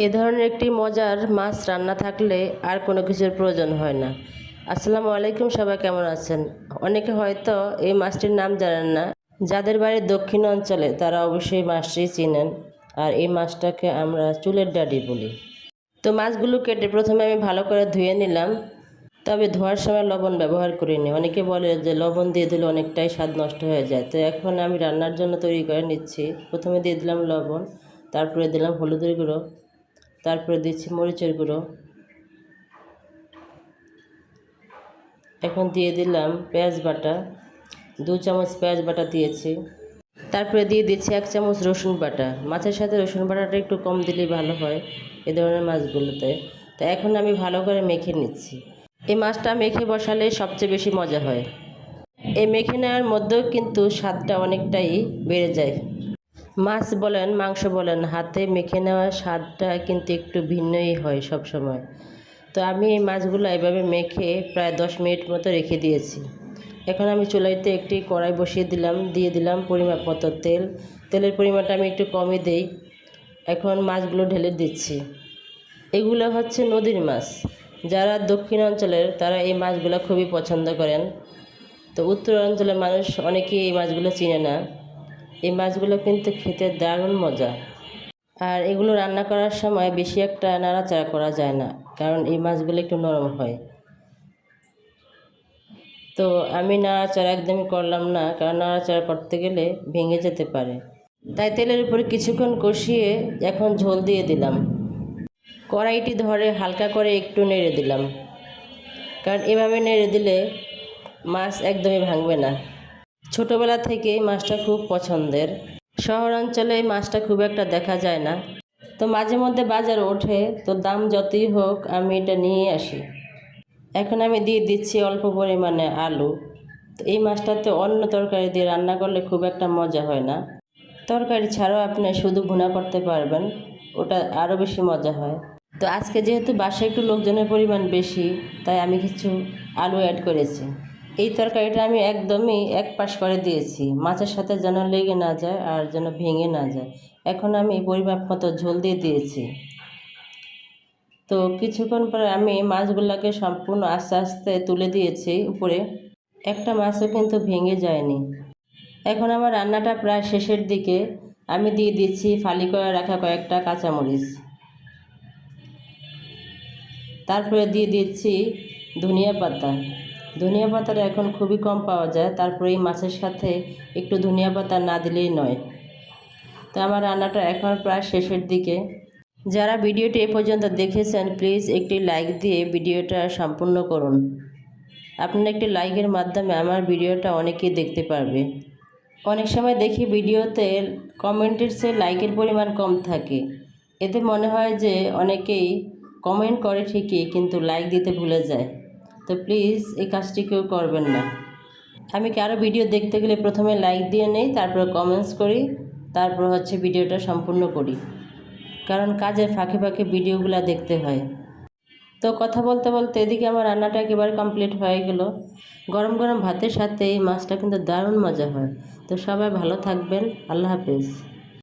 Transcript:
এ ধরনের একটি মজার মাছ রান্না থাকলে আর কোনো কিছুর প্রয়োজন হয় না। আসসালামু আলাইকুম, সবাই কেমন আছেন? অনেকে হয়তো এই মাছটির নাম জানেন না। যাদের বাড়ি দক্ষিণ অঞ্চলে তারা অবশ্যই মাছটি চিনেন। আর এই মাছটাকে আমরা চুলের ডাঁটি বলি। তো মাছগুলো কেটে প্রথমে আমি ভালো করে ধুয়ে নিলাম, তবে ধোয়ার সময় লবণ ব্যবহার করিনি। অনেকে বলে যে লবণ দিয়ে দিলে অনেকটাই স্বাদ নষ্ট হয়ে যায়। তো এখন আমি রান্নার জন্য তৈরি করে নিচ্ছি। প্রথমে দিয়ে দিলাম লবণ, তারপরে দিলাম হলুদের গুঁড়ো, তারপরে দিচ্ছি মরিচের গুঁড়ো, এখন দিয়ে দিলাম পেঁয়াজ বাটা, 2 চামচ পেঁয়াজ বাটা দিয়েছি। তারপরে দিয়ে দিচ্ছি 1 চামচ রসুন বাটা। মাছের সাথে রসুন বাটাটা একটু কম দিলেই ভালো হয় এ ধরনের মাছগুলোতে। তো এখন আমি ভালো করে মেখে নিচ্ছি। এই মাছটা মেখে বসালে সবচেয়ে বেশি মজা হয়। এই মেখে নেওয়ার মধ্যেও কিন্তু স্বাদটা অনেকটাই বেড়ে যায়। মাছ বলেন, মাংস বলেন, হাতে মেখে নেওয়ার স্বাদটা কিন্তু একটু ভিন্নই হয় সব সময়। তো আমি এই মাছগুলো এভাবে মেখে প্রায় 10 মিনিট মতো রেখে দিয়েছি। এখন আমি চুলাইতে একটি কড়াই বসিয়ে দিলাম, দিয়ে দিলাম পরিমাপ মতো তেল। তেলের পরিমাণটা আমি একটু কমই দেই। এখন মাছগুলো ঢেলে দিচ্ছি। এগুলো হচ্ছে নদীর মাছ। যারা দক্ষিণ অঞ্চলের তারা এই মাছগুলো খুবই পছন্দ করেন। তো উত্তর অঞ্চলের মানুষ অনেকেই এই মাছগুলো চিনে না। এই মাছগুলো কিন্তু খেতে দারুণ মজা। আর এগুলো রান্না করার সময় বেশি একটা নাড়াচাড়া করা যায় না, কারণ এই মাছগুলো একটু নরম হয়। তো আমি নাড়াচাড়া একদমই করলাম না, কারণ নাড়াচাড়া করতে গেলে ভেঙে যেতে পারে। তাই তেলের উপরে কিছুক্ষণ কষিয়ে এখন ঝোল দিয়ে দিলাম। কড়াইটি ধরে হালকা করে একটু নেড়ে দিলাম, কারণ এভাবে নেড়ে দিলে মাছ একদমই ভাঙবে না। ছোটোবেলা থেকে মাছটা খুব পছন্দের। শহর অঞ্চলে এই মাছটা খুব একটা দেখা যায় না। তো মাঝে মধ্যে বাজারে ওঠে, তো দাম যতই হোক আমি এটা নিয়ে আসি। এখন আমি দিয়ে দিচ্ছি অল্প পরিমাণে আলু। তো এই মাছটাতে অন্য তরকারি দিয়ে রান্না করলে খুব একটা মজা হয় না। তরকারি ছাড়াও আপনি শুধু ভুনা করতে পারবেন, ওটা আরও বেশি মজা হয়। তো আজকে যেহেতু বাসায় একটু লোকজনের পরিমাণ বেশি, তাই আমি কিছু আলু অ্যাড করেছি। এই তরকারিটা আমি একদমই এক পাশ করে দিয়েছি, মাছের সাথে যেন লেগে না যায় আর যেন ভেঙে না যায়। এখন আমি পরিমাপ মতো ঝোল দিয়ে দিয়েছি। তো কিছুক্ষণ পরে আমি মাছগুলোকে সম্পূর্ণ আস্তে আস্তে তুলে দিয়েছি উপরে। একটা মাছও কিন্তু ভেঙে যায়নি। এখন আমার রান্নাটা প্রায় শেষের দিকে। আমি দিয়ে দিচ্ছি ফালি করে রাখা কয়েকটা কাঁচামরিচ, তারপরে দিয়ে দিচ্ছি ধনিয়া পাতা। ধনিয়া পাতাটা এখন খুবই কম পাওয়া যায়, তারপরে এই মাছের সাথে একটু ধনিয়া পাতা না দিলেই নয়। তো আমার রান্নাটা এখন প্রায় শেষের দিকে। যারা ভিডিওটি এ পর্যন্ত দেখেছেন, প্লিজ একটি লাইক দিয়ে ভিডিওটা সম্পূর্ণ করুন। আপনার একটি লাইকের মাধ্যমে আমার ভিডিওটা অনেকেই দেখতে পারবে। অনেক সময় দেখি ভিডিওতে কমেন্টের চেয়ে লাইকের পরিমাণ কম থাকে। এতে মনে হয় যে অনেকেই কমেন্ট করে ঠিকই, কিন্তু লাইক দিতে ভুলে যায়। তো প্লিজ এই কাজটি কেউ করবেন না। আমি কারো ভিডিও দেখতে গেলে প্রথমে লাইক দিয়ে নেই, তারপর কমেন্টস করি, তারপর ভিডিওটা সম্পূর্ণ করি, কারণ কাজের ফাঁকে ফাঁকে ভিডিওগুলো দেখতে হয়। তো কথা বলতে বলতে এদিকে আমার রান্নাটা একেবারে কমপ্লিট হয়ে গেল। গরম গরম ভাতের সাথে এই মাছটা কিন্তু দারুণ মজা হয়। তো সবাই ভালো থাকবেন। আল্লাহ হাফেজ।